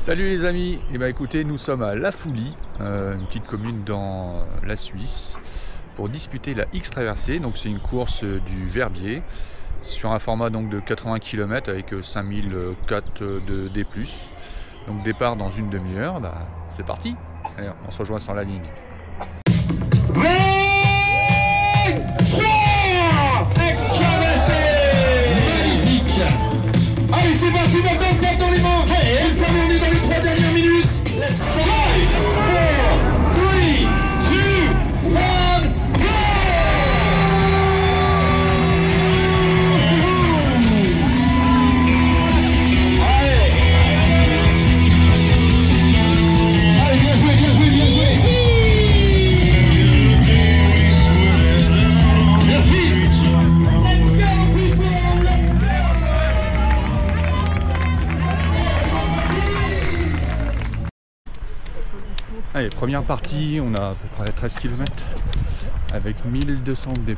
Salut les amis, et écoutez, nous sommes à La Foulie, une petite commune dans la Suisse, pour disputer la X-Traversée. Donc c'est une course du Verbier sur un format donc de 80 km avec 5004 de D+. Donc départ dans une demi-heure, c'est parti. Allez, on se rejoint sur la ligne. 23 X-Traversée. Magnifique. Allez, c'est parti, maintenant tape dans les mains. Et vous savez, on est dans les 3 dernières minutes. Let's go. 5, 4, 3, 2, 1, go. Allez, bien joué, bien joué, bien joué. Merci. Allez, première partie, on a à peu près 13 km avec 1200 D+.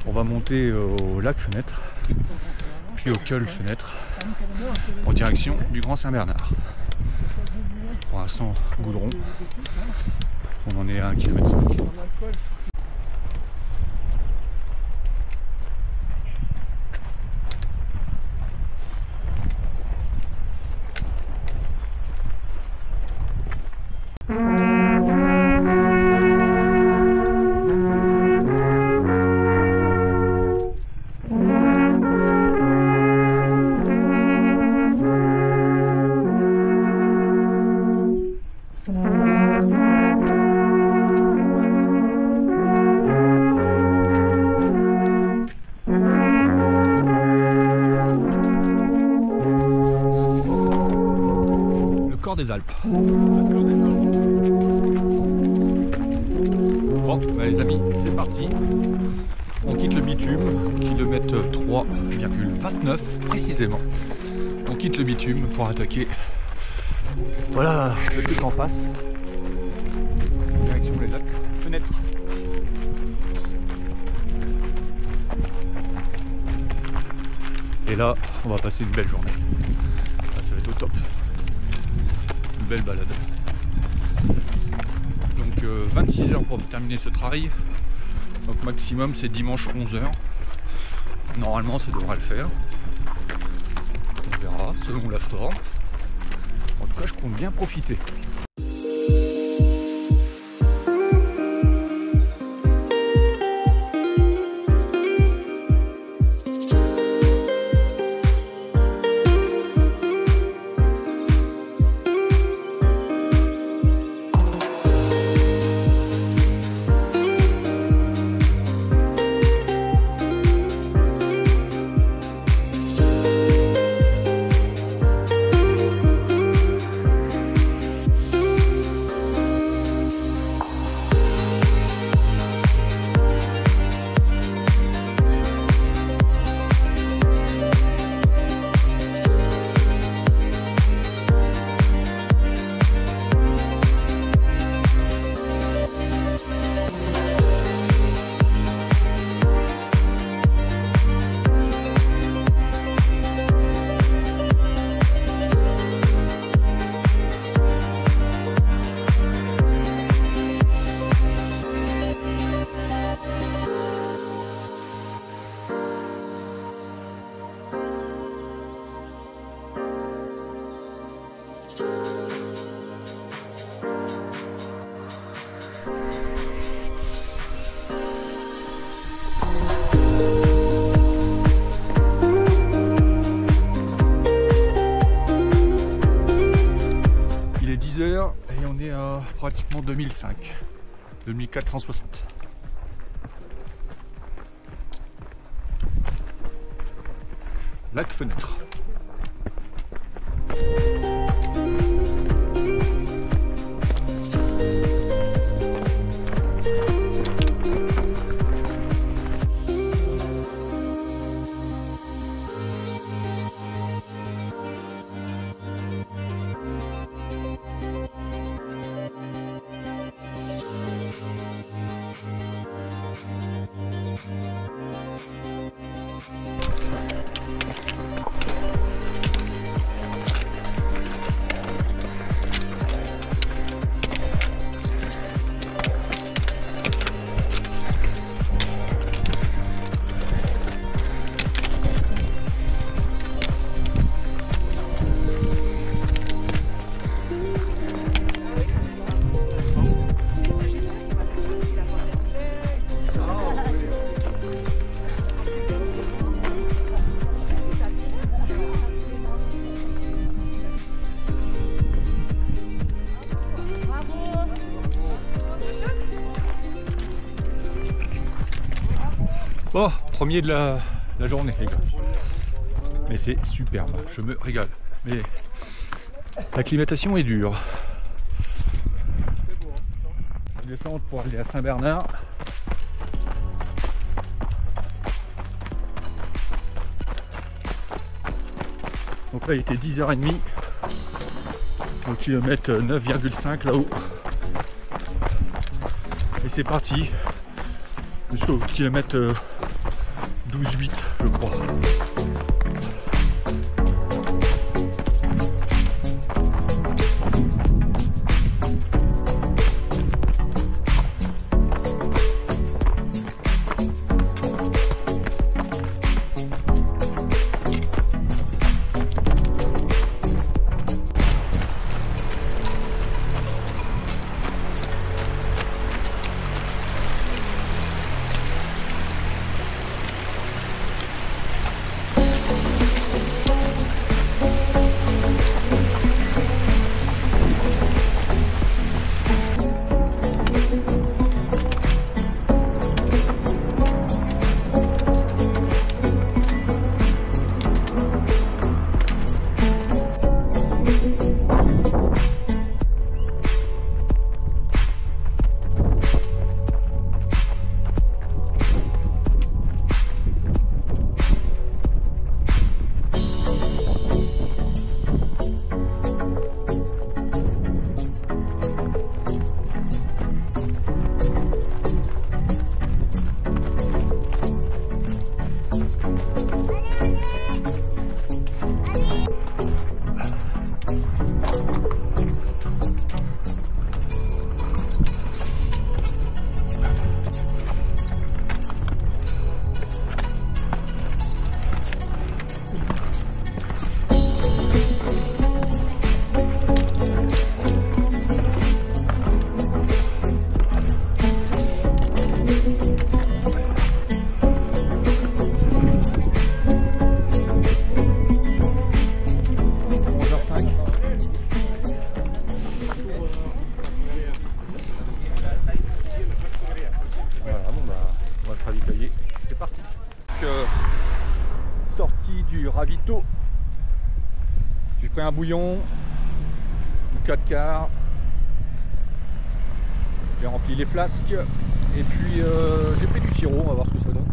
On va monter au lac Fenêtre, puis au Col Fenêtre, en direction du Grand Saint-Bernard. Pour l'instant, goudron. On en est à 1,5 km. Des Alpes. Bon, les amis, c'est parti. On quitte le bitume, kilomètre 3,29 précisément. On quitte le bitume pour attaquer. Voilà le truc en face. Direction les lacs Fenêtre. Et là, on va passer une belle journée. Là, ça va être au top. Belle balade. Donc 26 h pour terminer ce trail. Donc maximum c'est dimanche 11 h. Normalement ça devrait le faire. On verra selon la forme. En tout cas je compte bien profiter. Il est 10 h et on est à pratiquement 2005, 2460. Lac Fenêtre. premier de la journée, les gars. Mais c'est superbe, je me régale. Mais l'acclimatation est dure. Descente pour aller à Saint-Bernard. Donc là il était 10h30 au kilomètre 9,5 là-haut. Et c'est parti jusqu'au kilomètre 12,8 je crois. ravito. J'ai pris un bouillon, une 4 quarts. J'ai rempli les flasques et puis j'ai pris du sirop, on va voir ce que ça donne.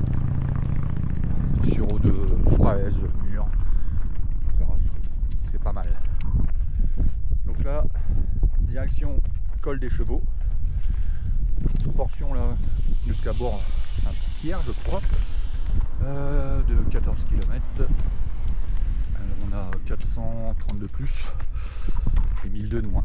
Du sirop de fraises mûres, c'est pas mal. Donc là, direction col des Chevaux. Portion là jusqu'à bord Saint-Pierre, je crois, de 14 km. On a 430 de plus et 1002 de moins.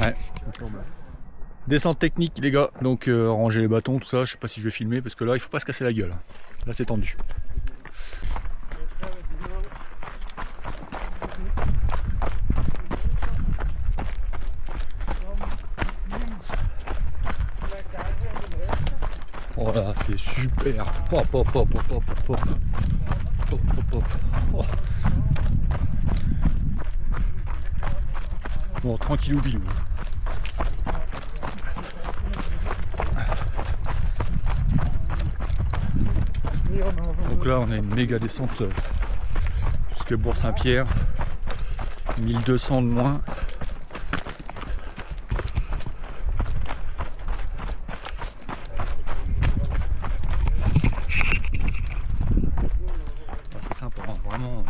Ouais. Descente technique les gars, donc ranger les bâtons, tout ça, je sais pas si je vais filmer parce que là il faut pas se casser la gueule. Là c'est tendu. Voilà, c'est super. Pop, pop, pop, pop, pop, pop. Pop, pop, pop. Oh. Bon, tranquillou bilou. Donc là, on a une méga descente jusqu'à Bourg-Saint-Pierre. 1200 de moins. C'est sympa, hein, vraiment.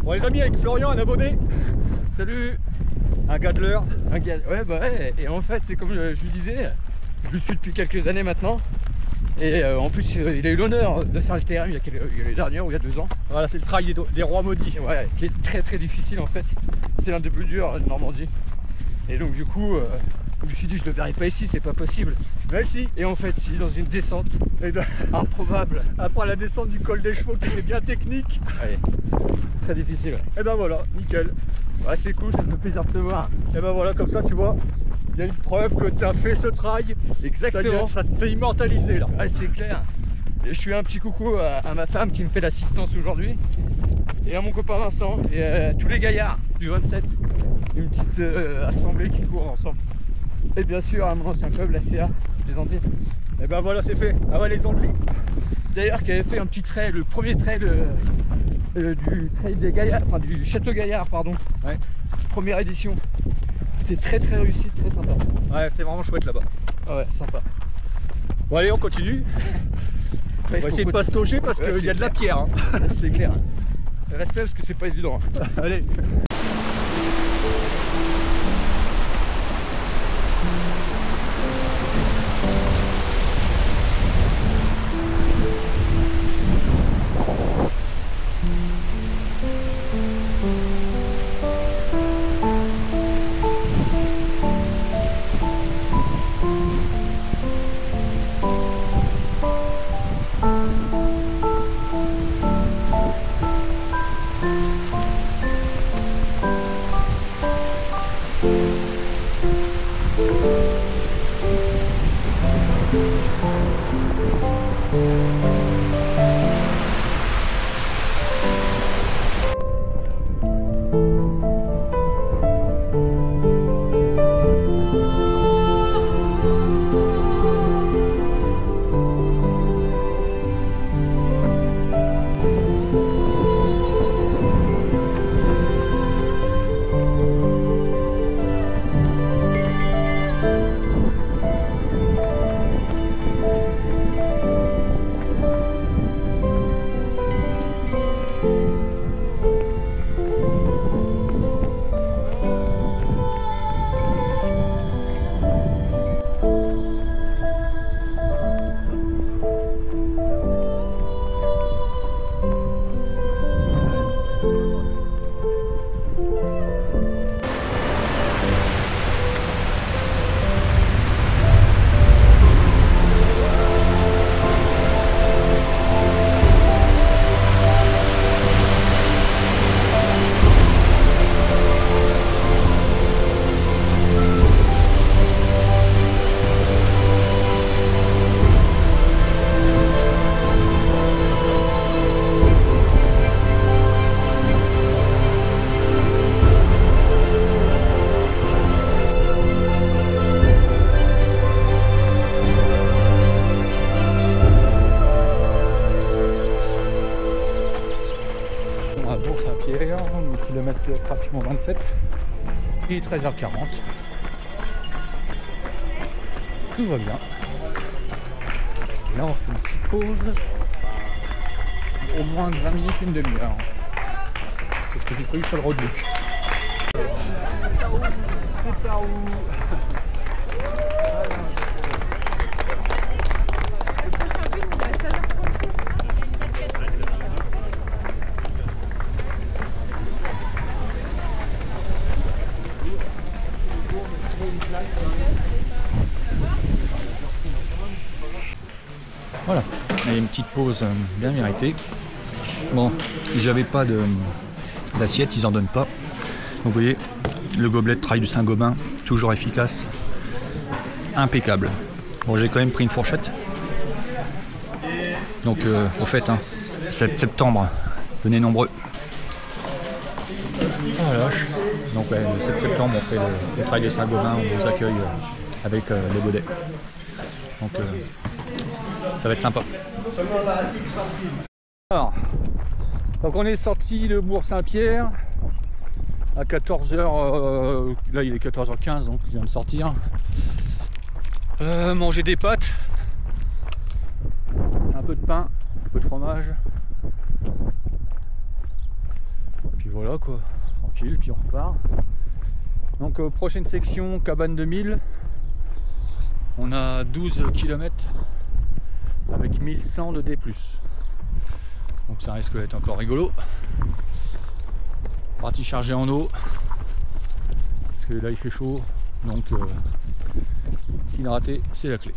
Bon les amis, avec Florian, un abonné. Salut. Un gars de l'heure. Un gars, ouais bah ouais, et en fait c'est comme je lui disais, je le suis depuis quelques années maintenant. Et en plus il a eu l'honneur de faire le TRM il y a l'année dernière ou il y a 2 ans. Voilà, c'est le trail des rois maudits. Ouais, qui est très très difficile en fait. C'est l'un des plus durs de Normandie. Et donc du coup, comme je me suis dit je le verrai pas ici, c'est pas possible. Mais si. Et en fait si, dans une descente improbable. Après la descente du col des chevaux qui était bien technique. Ouais, très difficile. Ouais. Et ben voilà, nickel. Ouais, c'est cool, ça me fait plaisir de te voir. Et ben voilà, comme ça tu vois, il y a une preuve que tu as fait ce trail. Exactement. Ça s'est immortalisé là. Ouais, c'est clair. Et je fais un petit coucou à ma femme qui me fait l'assistance aujourd'hui. Et à mon copain Vincent. Et à tous les gaillards du 27. Une petite assemblée qui court ensemble. Et bien sûr à mon ancien club, la CA des Antilles. Et ben voilà, c'est fait. Ah ouais, les Antilles. D'ailleurs qui avait fait un petit trail, le premier trail du trail des Gaillards, enfin du Château Gaillard, pardon. Ouais. Première édition. C'était très très réussi, très sympa. Ouais, c'est vraiment chouette là-bas. Ah ouais, sympa. Bon allez, on continue. Après, on va essayer de pas se toger parce qu'il y a de la pierre. Hein. C'est clair. Respect parce que c'est pas évident. Allez. kilomètre pratiquement 27. Et 13h40. Tout va bien. Là on fait une petite pause. Au moins de 20 minutes, une demi-heure. C'est ce que j'ai prévu sur le roadbook. C'est par où? C'est par où? Voilà, et une petite pause bien méritée. Bon, j'avais pas d'assiette, ils en donnent pas. Donc vous voyez, le gobelet de Trail du Saint-Gobain, toujours efficace, impeccable. Bon, j'ai quand même pris une fourchette. Donc au fait, 7 septembre, venez nombreux. Voilà. Donc ouais, le 7 septembre, on fait le Trail du Saint-Gobain, on vous accueille avec les godets. Donc ça va être sympa. Alors, donc on est sorti de Bourg-Saint-Pierre à 14h, là il est 14h15 donc je viens de sortir. Manger des pâtes, un peu de pain, un peu de fromage. Puis voilà quoi, tranquille, puis on repart. Donc prochaine section, cabane 2000. On a 12 km avec 1100 de D+. Donc ça risque d'être encore rigolo. Partie chargée en eau. Parce que là il fait chaud. Donc hydrater c'est la clé.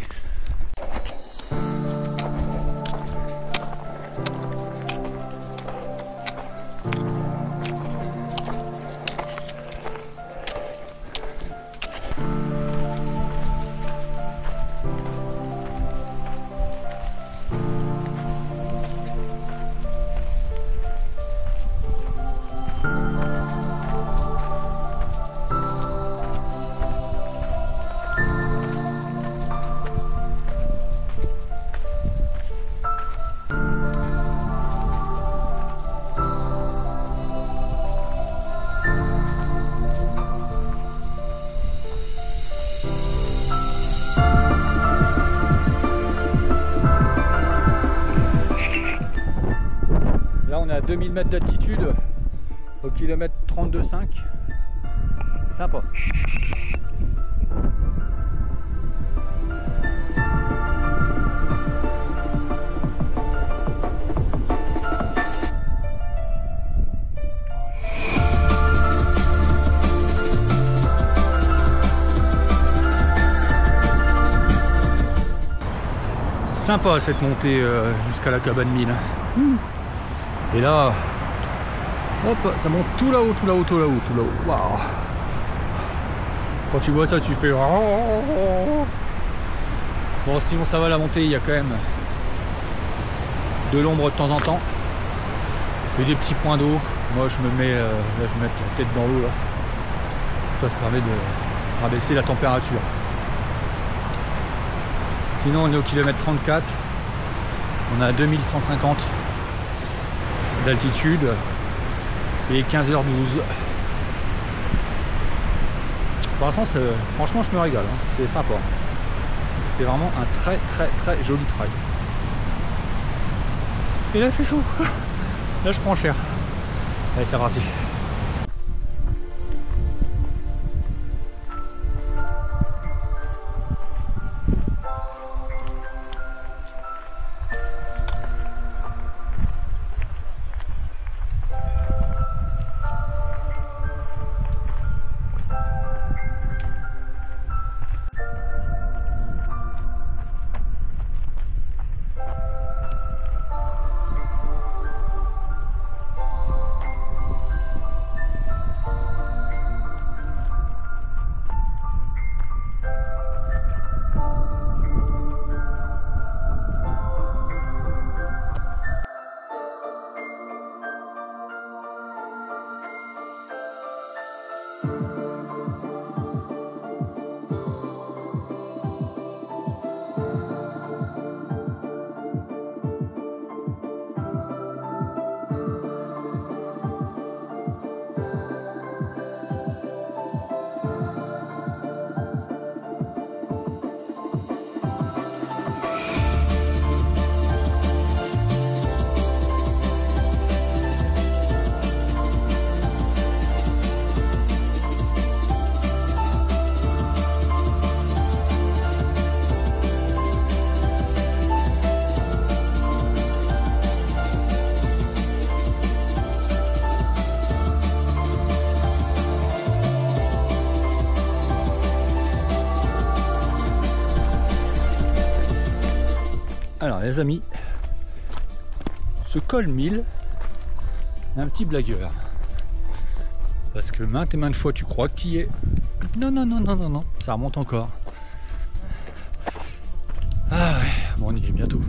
Là on est à 2000 mètres d'altitude au kilomètre 32,5. Sympa. Sympa cette montée jusqu'à la cabane 1000. Et là, hop, ça monte tout là-haut, tout là-haut, tout là-haut, tout là-haut. Waouh. Quand tu vois ça, tu fais. Bon, sinon ça va la montée, il y a quand même de l'ombre de temps en temps et des petits points d'eau. Moi, je me mets, là, je vais mettre la tête dans l'eau là. Ça permet de rabaisser la température. Sinon, on est au kilomètre 34. On a 2150 d'altitude et 15h12. Pour l'instant, franchement, je me régale. Hein. C'est sympa. C'est vraiment un très joli trail. Et là, il fait chaud. Là, je prends cher. Allez, c'est parti. Alors les amis, ce col 1000 est un petit blagueur. Parce que maintes et maintes fois tu crois que tu y es. Non, non, non, non, non, non, ça remonte encore. Ah ouais, bon on y est bientôt.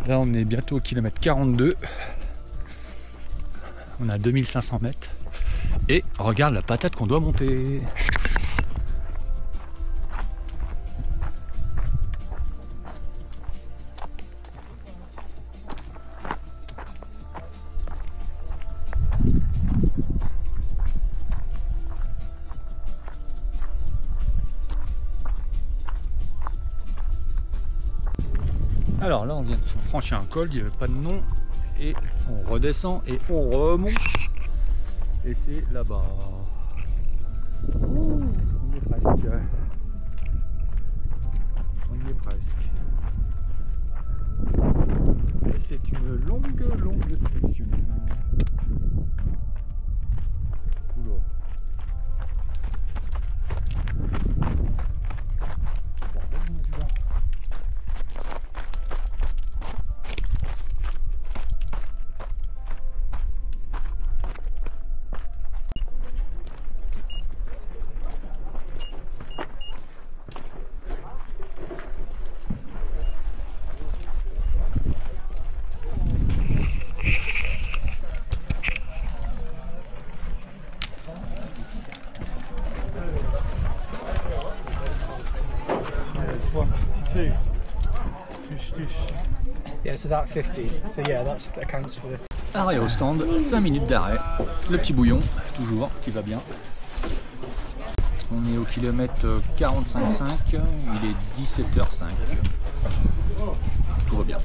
Là on est bientôt au kilomètre 42. On a 2500 mètres. Et regarde la patate qu'on doit monter. Alors là on vient de franchir un col, il n'y avait pas de nom. Et on redescend et on remonte. Et c'est là-bas. On y est presque. On y est presque. Et c'est une longue section. Oula. Yeah, so that 50. So yeah, that accounts for the. Arrêt au stand, 5 minutes d'arrêt. Le petit bouillon, toujours, qui va bien. On est au kilomètre 45,5, il est 17h05. Tout va bien.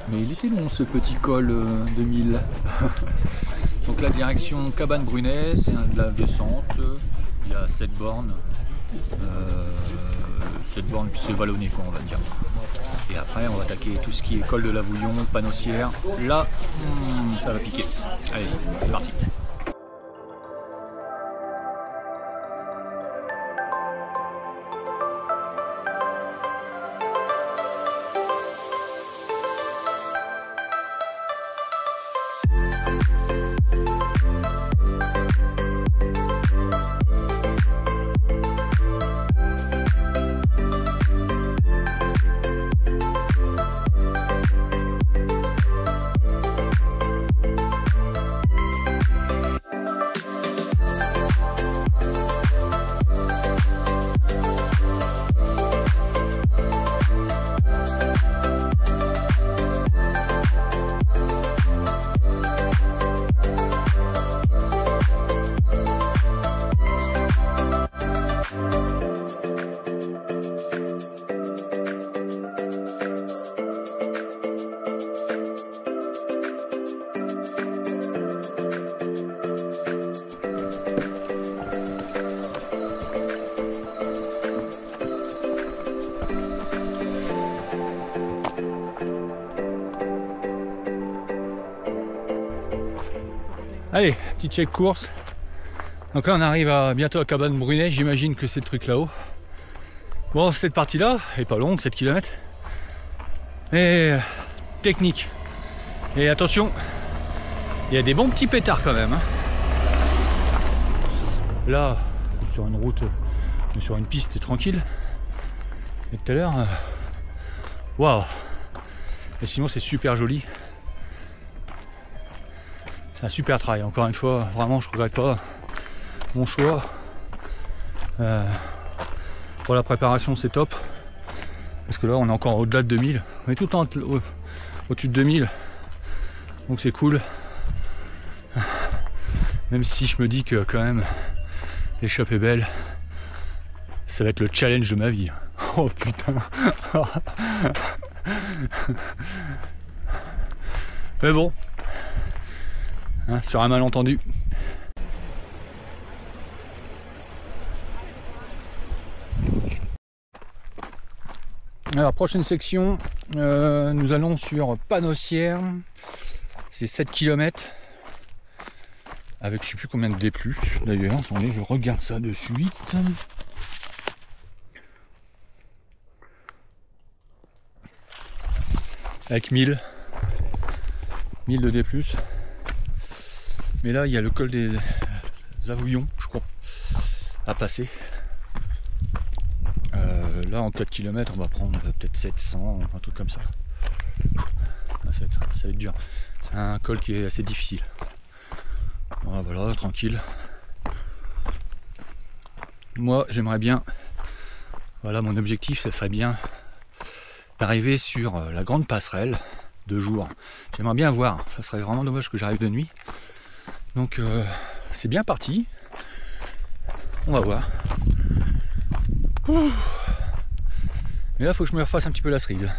Mais il était long ce petit col de 1000. Donc la direction Cabane Brunet, c'est de la descente. Il y a 7 bornes. 7 bornes, c'est vallonné quoi on va dire. Et après on va attaquer tout ce qui est col de la Vouillon, Panossière. Là, ça va piquer. Allez, c'est parti. Allez, petit check course. Donc là on arrive bientôt à Cabane Brunet, j'imagine que c'est le truc là-haut. Bon, cette partie-là est pas longue, 7 km. Et technique. Et attention, il y a des bons petits pétards quand même. Hein. Là, sur une route, sur une piste, c'est tranquille. Et tout à l'heure, waouh! Et sinon c'est super joli. C'est un super travail, encore une fois, vraiment je regrette pas mon choix. Pour la préparation c'est top. Parce que là on est encore au-delà de 2000. On est tout le temps au-dessus de 2000. Donc c'est cool. Même si je me dis que quand même l'échappe est belle. Ça va être le challenge de ma vie. Oh putain. Mais bon. Hein, sur un malentendu. Alors prochaine section, nous allons sur Panossière, c'est 7 km avec je sais plus combien de D+, d'ailleurs, attendez je regarde ça de suite. avec 1000 de D+. Mais là il y a le col des Avouillons, je crois, à passer. Là en 4 km on va prendre peut-être 700, un truc comme ça. Ça va être dur. C'est un col qui est assez difficile. Voilà, tranquille. Moi j'aimerais bien, voilà, mon objectif ce serait bien d'arriver sur la grande passerelle de jour. J'aimerais bien voir, ça serait vraiment dommage que j'arrive de nuit. Donc c'est bien parti. On va voir. Mais là il faut que je me refasse un petit peu la cerise.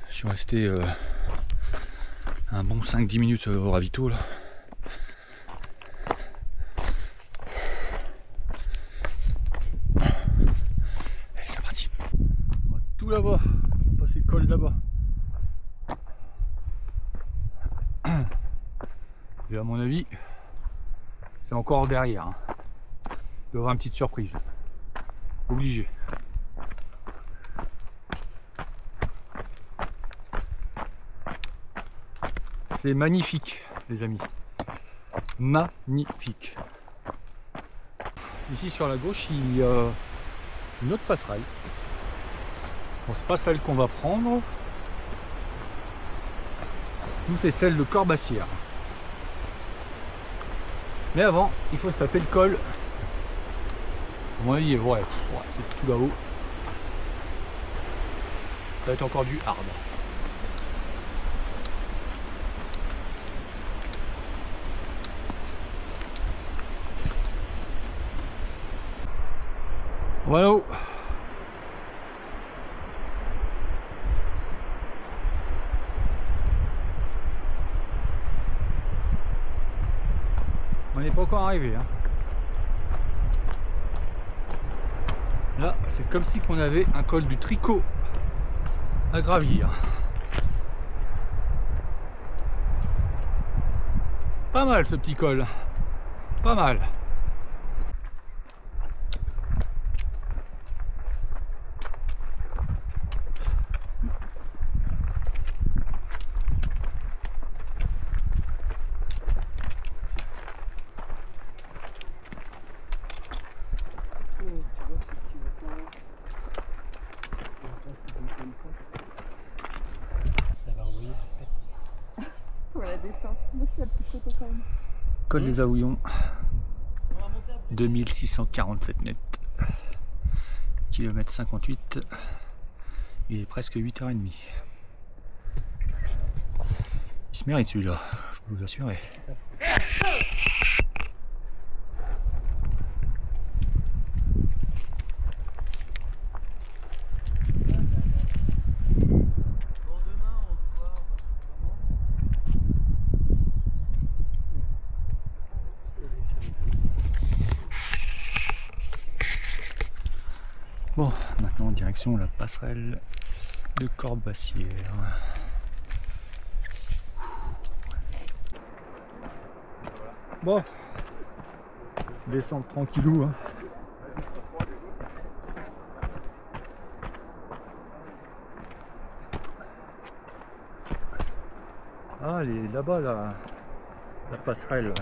Je suis resté un bon 5-10 minutes au ravito là. Allez, c'est parti. Tout là-bas, on va passer le col là-bas. Et à mon avis, c'est encore derrière. Hein. Il doit y avoir une petite surprise. Obligé. C'est magnifique, les amis. Magnifique. Ici sur la gauche, il y a une autre passerelle. Bon, c'est pas celle qu'on va prendre. Nous, c'est celle de Corbassière. Mais avant, il faut se taper le col. À mon avis, ouais, c'est tout là-haut. Ça va être encore du hard. Voilà. On n'est pas encore arrivé. Hein. Là, c'est comme si on avait un col du Tricot à gravir. Pas mal ce petit col. Pas mal. Col des Avouillons, 2647 mètres, kilomètre 58, il est presque 8h30. Il se mérite celui-là, je peux vous assurer. Bon, maintenant direction la passerelle de Corbassière. Bon, descendre tranquillou. Hein. Ah, elle est là-bas, la passerelle.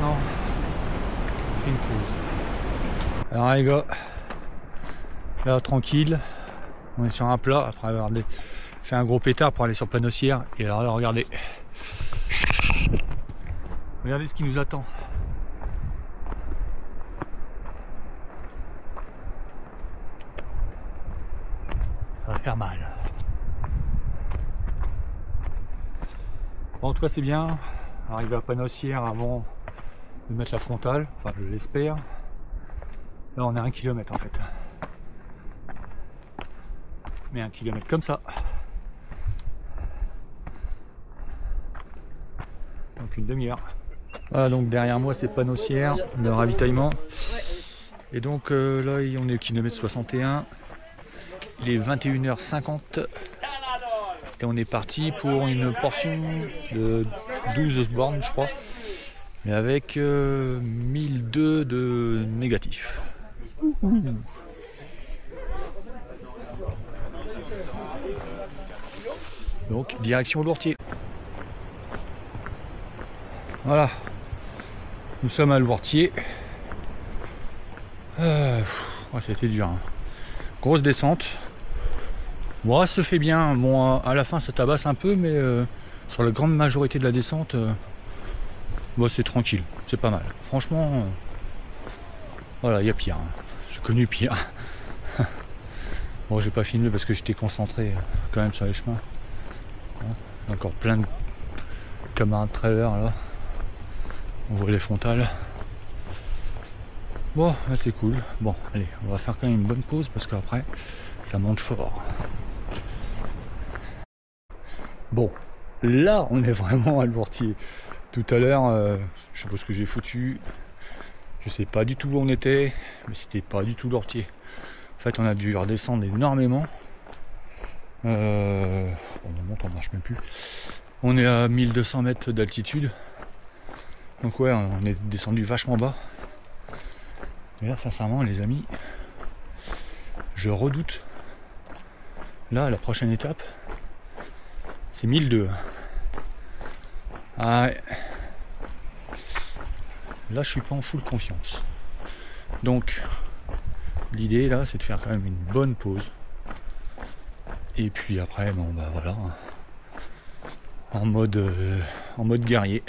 maintenant, ça fait une pause. Alors les gars, là tranquille, on est sur un plat après avoir fait un gros pétard pour aller sur Panossière. Et alors là, regardez. Regardez ce qui nous attend. Ça va faire mal. Bon, en tout cas c'est bien. Arriver à Panossière avant de mettre la frontale, enfin je l'espère. Là on est à 1 km en fait. Mais 1 km comme ça. Donc une demi-heure. Voilà, donc derrière moi c'est Panossière, le ravitaillement. Et donc là on est au kilomètre 61. Il est 21h50. Et on est parti pour une portion de 12 bornes je crois. Mais avec 1002 de négatif. Donc direction Lourtier. Voilà. Nous sommes à Lourtier. Ouais, ça a été dur. Hein. Grosse descente. Bon, ça se fait bien. Bon, à la fin ça tabasse un peu, mais sur la grande majorité de la descente, bon, c'est tranquille, c'est pas mal. Franchement, voilà, il y a pire. Hein. J'ai connu pire. Bon, j'ai pas filmé parce que j'étais concentré quand même sur les chemins. Encore plein de camarades trailers là. On voit les frontales. Bon, là, c'est cool. Bon, allez, on va faire quand même une bonne pause parce qu'après, ça monte fort. Bon, là, on est vraiment à Lourtier. Tout à l'heure, je sais pas ce que j'ai foutu. Je sais pas du tout où on était, mais c'était pas du tout Lourtier. En fait, on a dû redescendre énormément. On monte, on marche même plus. On est à 1200 mètres d'altitude. Donc ouais, on est descendu vachement bas. Mais là, sincèrement, les amis, je redoute. Là, la prochaine étape, c'est 1002. Ah ouais. Là, je suis pas en full confiance. Donc, l'idée là, c'est de faire quand même une bonne pause. Et puis après, bon bah voilà, en mode guerrier.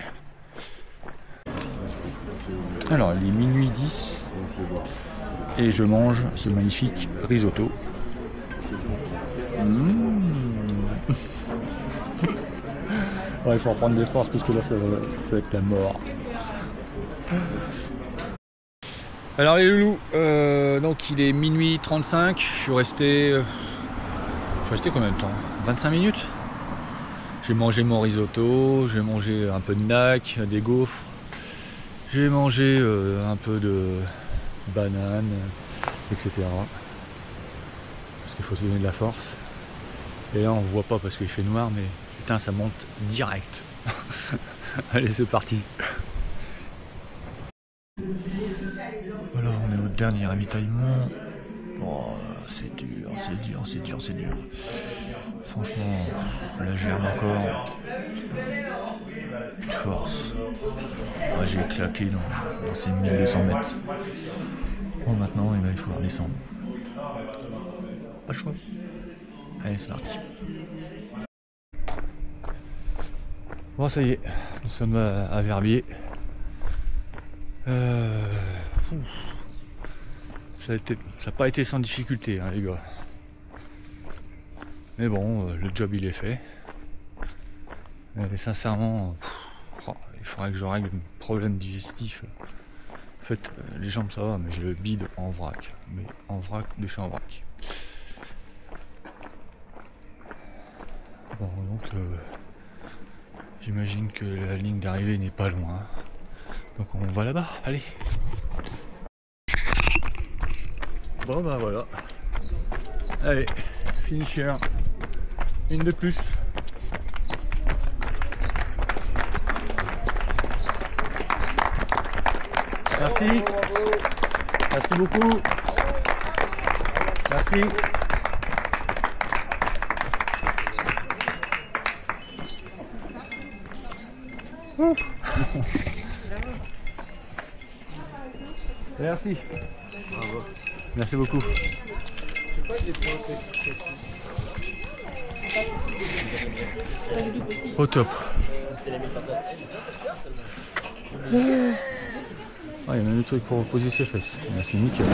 Alors, il est minuit 10 et je mange ce magnifique risotto. Ouais, il faut reprendre des forces parce que là ça va être la mort. Alors les loulous, donc il est minuit 35, je suis resté combien de temps? 25 minutes. J'ai mangé mon risotto, j'ai mangé un peu de nac, des gaufres, j'ai mangé un peu de banane, etc. Parce qu'il faut se donner de la force. Et là on voit pas parce qu'il fait noir, mais putain ça monte direct. Allez, c'est parti. Voilà, on est au dernier ravitaillement. Oh, c'est dur, c'est dur, c'est dur, c'est dur. Franchement, la gerbe encore. Plus de force. Ouais, j'ai claqué dans ces 1200 mètres. Bon, maintenant, eh ben, il faut redescendre. Pas le choix. Allez, c'est parti. Bon, ça y est, nous sommes à Verbier. Ça n'a pas été sans difficulté, hein, les gars. Mais bon, le job il est fait. Et sincèrement, il faudrait que je règle mes problèmes digestifs. En fait, les jambes ça va, mais j'ai le bide en vrac. Mais en vrac de chez en vrac. Bon, donc, j'imagine que la ligne d'arrivée n'est pas loin. Donc on va là-bas, allez. Bon bah voilà. Allez, finisher. Une de plus. Merci. Merci beaucoup. Merci. Merci. Bravo. Merci beaucoup. Au top. Ah, il y a même des trucs pour reposer ses fesses. C'est nickel.